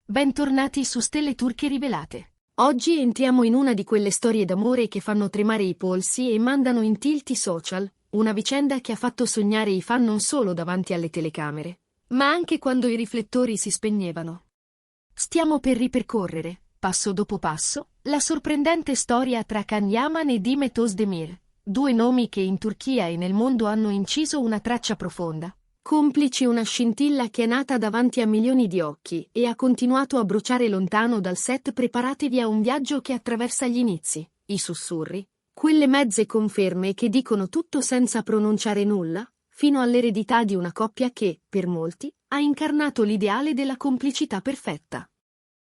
Bentornati su Stelle Turche Rivelate. Oggi entriamo in una di quelle storie d'amore che fanno tremare i polsi e mandano in tilt i social, una vicenda che ha fatto sognare i fan non solo davanti alle telecamere, ma anche quando i riflettori si spegnevano. Stiamo per ripercorrere, passo dopo passo, la sorprendente storia tra Can Yaman e Demet Özdemir, due nomi che in Turchia e nel mondo hanno inciso una traccia profonda. Complici una scintilla che è nata davanti a milioni di occhi e ha continuato a bruciare lontano dal set. Preparatevi a un viaggio che attraversa gli inizi, i sussurri, quelle mezze conferme che dicono tutto senza pronunciare nulla, fino all'eredità di una coppia che, per molti, ha incarnato l'ideale della complicità perfetta.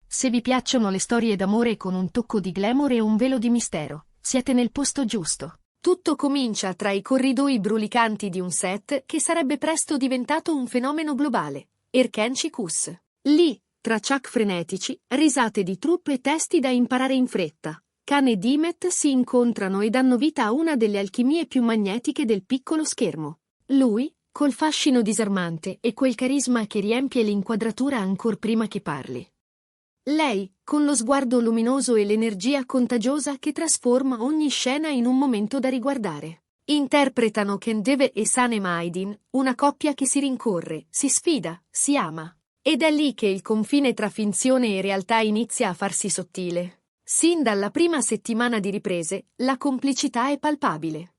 Se vi piacciono le storie d'amore con un tocco di glamour e un velo di mistero, siete nel posto giusto. Tutto comincia tra i corridoi brulicanti di un set che sarebbe presto diventato un fenomeno globale, Erkenci Kuss. Lì, tra ciak frenetici, risate di troupe e testi da imparare in fretta, Can e Demet si incontrano e danno vita a una delle alchimie più magnetiche del piccolo schermo. Lui, col fascino disarmante e quel carisma che riempie l'inquadratura ancor prima che parli. Lei, con lo sguardo luminoso e l'energia contagiosa che trasforma ogni scena in un momento da riguardare. Interpretano Kendeve e Sanem Aydin, una coppia che si rincorre, si sfida, si ama. Ed è lì che il confine tra finzione e realtà inizia a farsi sottile. Sin dalla prima settimana di riprese, la complicità è palpabile.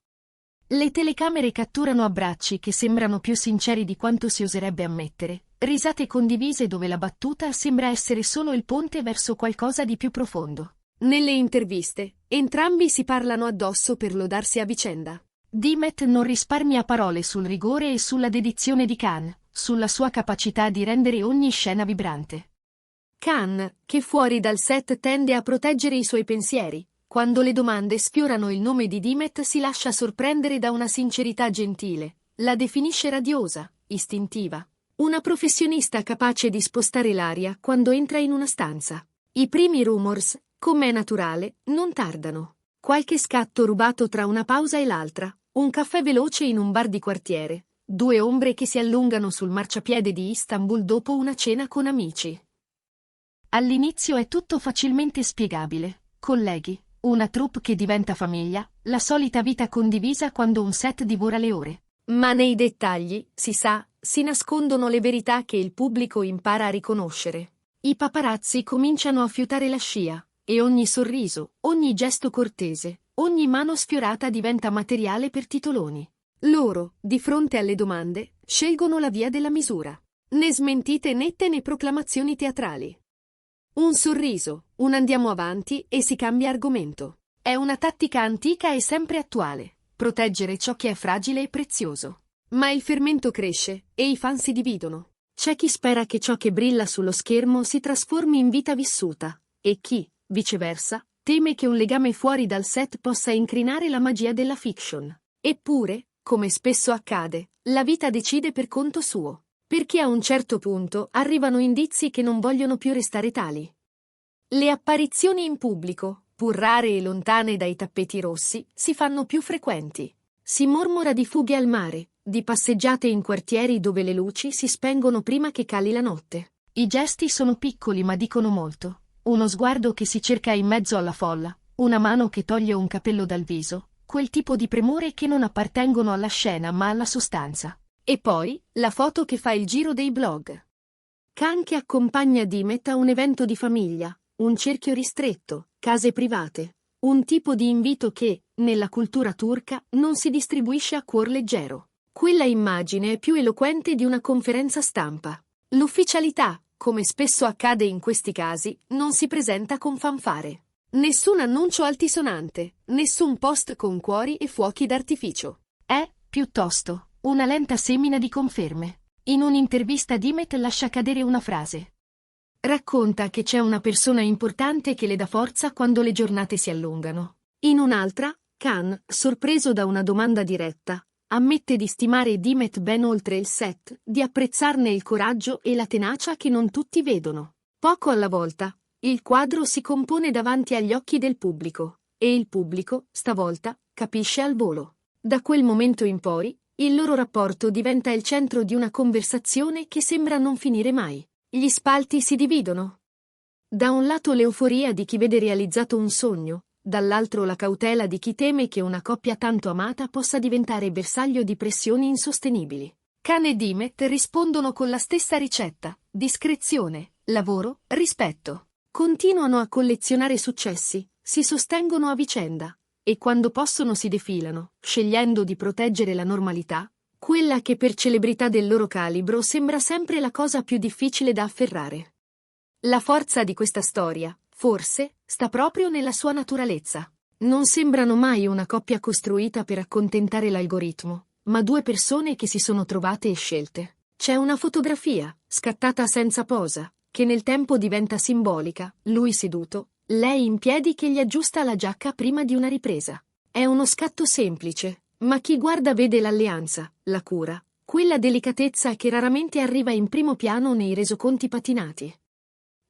Le telecamere catturano abbracci che sembrano più sinceri di quanto si oserebbe ammettere. Risate condivise dove la battuta sembra essere solo il ponte verso qualcosa di più profondo. Nelle interviste, entrambi si parlano addosso per lodarsi a vicenda. Demet non risparmia parole sul rigore e sulla dedizione di Can, sulla sua capacità di rendere ogni scena vibrante. Can, che fuori dal set tende a proteggere i suoi pensieri, quando le domande sfiorano il nome di Demet si lascia sorprendere da una sincerità gentile, la definisce radiosa, istintiva. Una professionista capace di spostare l'aria quando entra in una stanza. I primi rumors, come è naturale, non tardano. Qualche scatto rubato tra una pausa e l'altra, un caffè veloce in un bar di quartiere, due ombre che si allungano sul marciapiede di Istanbul dopo una cena con amici. All'inizio è tutto facilmente spiegabile. Colleghi, una troupe che diventa famiglia, la solita vita condivisa quando un set divora le ore. Ma nei dettagli, si sa, si nascondono le verità che il pubblico impara a riconoscere. I paparazzi cominciano a fiutare la scia, e ogni sorriso, ogni gesto cortese, ogni mano sfiorata diventa materiale per titoloni. Loro, di fronte alle domande, scelgono la via della misura. Né smentite nette né proclamazioni teatrali. Un sorriso, un andiamo avanti e si cambia argomento. È una tattica antica e sempre attuale. Proteggere ciò che è fragile e prezioso. Ma il fermento cresce e i fan si dividono. C'è chi spera che ciò che brilla sullo schermo si trasformi in vita vissuta, e chi, viceversa, teme che un legame fuori dal set possa incrinare la magia della fiction. Eppure, come spesso accade, la vita decide per conto suo, perché a un certo punto arrivano indizi che non vogliono più restare tali. Le apparizioni in pubblico, pur rare e lontane dai tappeti rossi, si fanno più frequenti. Si mormora di fughe al mare, di passeggiate in quartieri dove le luci si spengono prima che cali la notte. I gesti sono piccoli ma dicono molto. Uno sguardo che si cerca in mezzo alla folla, una mano che toglie un capello dal viso, quel tipo di premure che non appartengono alla scena ma alla sostanza. E poi, la foto che fa il giro dei blog. Can che accompagna Demet a un evento di famiglia, un cerchio ristretto, case private, un tipo di invito che, nella cultura turca, non si distribuisce a cuor leggero. Quella immagine è più eloquente di una conferenza stampa. L'ufficialità, come spesso accade in questi casi, non si presenta con fanfare. Nessun annuncio altisonante, nessun post con cuori e fuochi d'artificio. È, piuttosto, una lenta semina di conferme. In un'intervista Demet lascia cadere una frase. Racconta che c'è una persona importante che le dà forza quando le giornate si allungano. In un'altra, Can, sorpreso da una domanda diretta, ammette di stimare Demet ben oltre il set, di apprezzarne il coraggio e la tenacia che non tutti vedono. Poco alla volta, il quadro si compone davanti agli occhi del pubblico, e il pubblico, stavolta, capisce al volo. Da quel momento in poi, il loro rapporto diventa il centro di una conversazione che sembra non finire mai. Gli spalti si dividono, Da un lato l'euforia di chi vede realizzato un sogno, dall'altro la cautela di chi teme che una coppia tanto amata possa diventare bersaglio di pressioni insostenibili. Khan e Dimet rispondono con la stessa ricetta: discrezione, lavoro, rispetto. Continuano a collezionare successi, si sostengono a vicenda, e quando possono si defilano, scegliendo di proteggere la normalità, quella che per celebrità del loro calibro sembra sempre la cosa più difficile da afferrare. La forza di questa storia, forse, sta proprio nella sua naturalezza. Non sembrano mai una coppia costruita per accontentare l'algoritmo, ma due persone che si sono trovate e scelte. C'è una fotografia, scattata senza posa, che nel tempo diventa simbolica, lui seduto, lei in piedi che gli aggiusta la giacca prima di una ripresa. È uno scatto semplice, ma chi guarda vede l'alleanza, la cura, quella delicatezza che raramente arriva in primo piano nei resoconti patinati.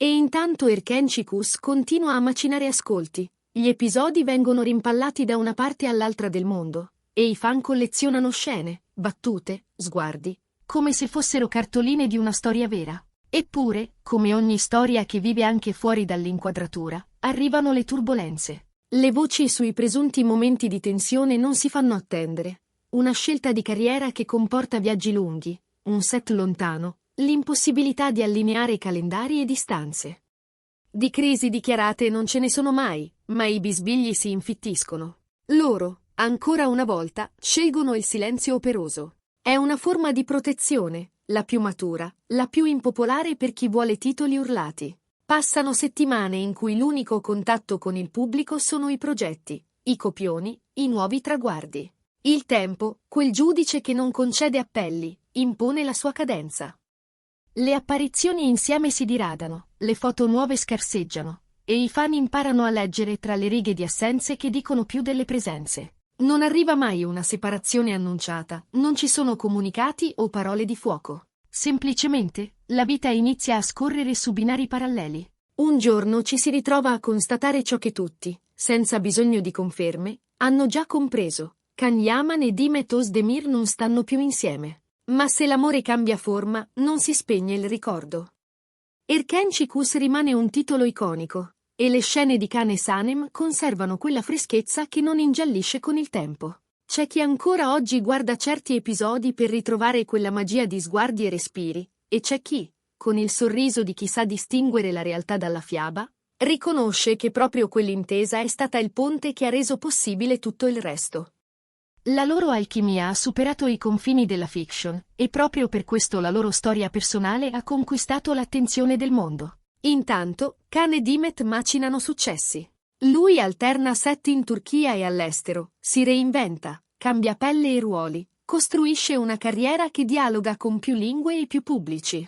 E intanto Erken Chikuz continua a macinare ascolti, gli episodi vengono rimpallati da una parte all'altra del mondo, e i fan collezionano scene, battute, sguardi, come se fossero cartoline di una storia vera. Eppure, come ogni storia che vive anche fuori dall'inquadratura, arrivano le turbolenze. Le voci sui presunti momenti di tensione non si fanno attendere. Una scelta di carriera che comporta viaggi lunghi, un set lontano, l'impossibilità di allineare calendari e distanze. Di crisi dichiarate non ce ne sono mai, ma i bisbigli si infittiscono. Loro, ancora una volta, scelgono il silenzio operoso. È una forma di protezione, la più matura, la più impopolare per chi vuole titoli urlati. Passano settimane in cui l'unico contatto con il pubblico sono i progetti, i copioni, i nuovi traguardi. Il tempo, quel giudice che non concede appelli, impone la sua cadenza. Le apparizioni insieme si diradano, le foto nuove scarseggiano, e i fan imparano a leggere tra le righe di assenze che dicono più delle presenze. Non arriva mai una separazione annunciata, non ci sono comunicati o parole di fuoco. Semplicemente, la vita inizia a scorrere su binari paralleli. Un giorno ci si ritrova a constatare ciò che tutti, senza bisogno di conferme, hanno già compreso. Can Yaman e Dimet Özdemir non stanno più insieme. Ma se l'amore cambia forma, non si spegne il ricordo. Erken Chikuz rimane un titolo iconico, e le scene di Khan e Sanem conservano quella freschezza che non ingiallisce con il tempo. C'è chi ancora oggi guarda certi episodi per ritrovare quella magia di sguardi e respiri, e c'è chi, con il sorriso di chi sa distinguere la realtà dalla fiaba, riconosce che proprio quell'intesa è stata il ponte che ha reso possibile tutto il resto. La loro alchimia ha superato i confini della fiction, e proprio per questo la loro storia personale ha conquistato l'attenzione del mondo. Intanto, Khan e Dimet macinano successi. Lui alterna set in Turchia e all'estero, si reinventa, cambia pelle e ruoli, costruisce una carriera che dialoga con più lingue e più pubblici.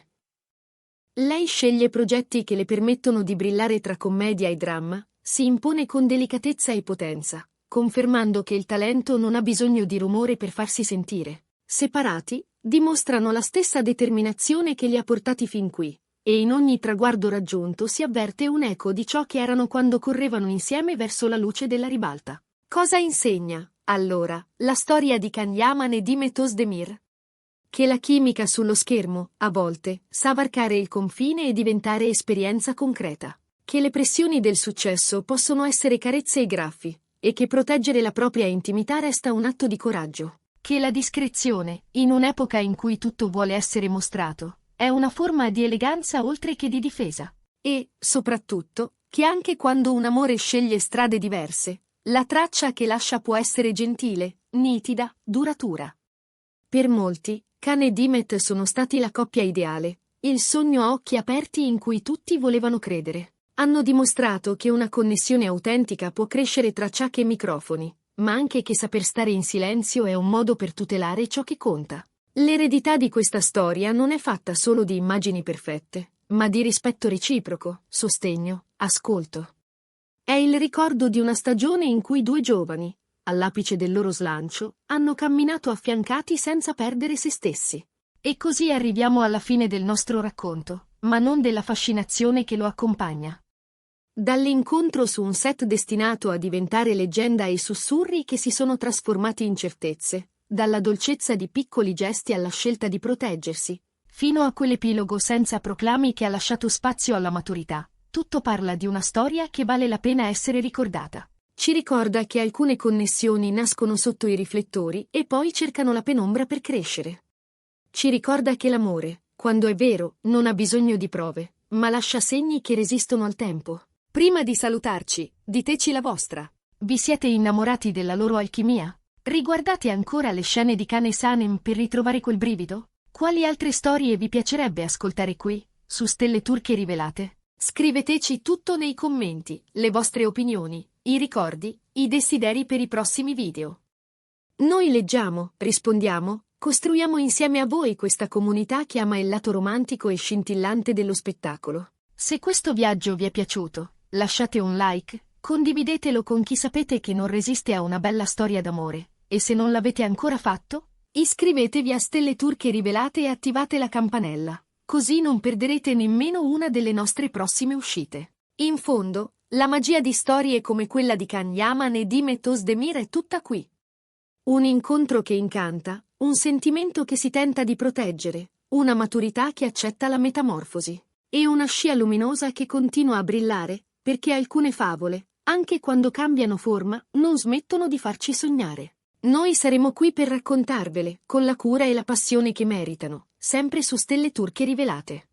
Lei sceglie progetti che le permettono di brillare tra commedia e dramma, si impone con delicatezza e potenza, confermando che il talento non ha bisogno di rumore per farsi sentire. Separati, dimostrano la stessa determinazione che li ha portati fin qui, e in ogni traguardo raggiunto si avverte un eco di ciò che erano quando correvano insieme verso la luce della ribalta. Cosa insegna, allora, la storia di Can Yaman e Dimet Özdemir? Che la chimica sullo schermo, a volte, sa varcare il confine e diventare esperienza concreta. Che le pressioni del successo possono essere carezze e graffi, e che proteggere la propria intimità resta un atto di coraggio. Che la discrezione, in un'epoca in cui tutto vuole essere mostrato, è una forma di eleganza oltre che di difesa. E, soprattutto, che anche quando un amore sceglie strade diverse, la traccia che lascia può essere gentile, nitida, duratura. Per molti, Khan e Dimet sono stati la coppia ideale, il sogno a occhi aperti in cui tutti volevano credere. Hanno dimostrato che una connessione autentica può crescere tra ciak e microfoni, ma anche che saper stare in silenzio è un modo per tutelare ciò che conta. L'eredità di questa storia non è fatta solo di immagini perfette, ma di rispetto reciproco, sostegno, ascolto. È il ricordo di una stagione in cui due giovani, all'apice del loro slancio, hanno camminato affiancati senza perdere se stessi. E così arriviamo alla fine del nostro racconto, ma non della fascinazione che lo accompagna. Dall'incontro su un set destinato a diventare leggenda ai sussurri che si sono trasformati in certezze, dalla dolcezza di piccoli gesti alla scelta di proteggersi, fino a quell'epilogo senza proclami che ha lasciato spazio alla maturità, tutto parla di una storia che vale la pena essere ricordata. Ci ricorda che alcune connessioni nascono sotto i riflettori e poi cercano la penombra per crescere. Ci ricorda che l'amore, quando è vero, non ha bisogno di prove, ma lascia segni che resistono al tempo. Prima di salutarci, diteci la vostra. Vi siete innamorati della loro alchimia? Riguardate ancora le scene di Kane e Sanem per ritrovare quel brivido? Quali altre storie vi piacerebbe ascoltare qui, su Stelle Turche Rivelate? Scriveteci tutto nei commenti, le vostre opinioni, i ricordi, i desideri per i prossimi video. Noi leggiamo, rispondiamo, costruiamo insieme a voi questa comunità che ama il lato romantico e scintillante dello spettacolo. Se questo viaggio vi è piaciuto, lasciate un like, condividetelo con chi sapete che non resiste a una bella storia d'amore, e se non l'avete ancora fatto, iscrivetevi a Stelle Turche Rivelate e attivate la campanella. Così non perderete nemmeno una delle nostre prossime uscite. In fondo, la magia di storie come quella di Can Yaman e Dimet Özdemir è tutta qui. Un incontro che incanta, un sentimento che si tenta di proteggere, una maturità che accetta la metamorfosi, e una scia luminosa che continua a brillare, perché alcune favole, anche quando cambiano forma, non smettono di farci sognare. Noi saremo qui per raccontarvele, con la cura e la passione che meritano, sempre su Stelle Turche Rivelate.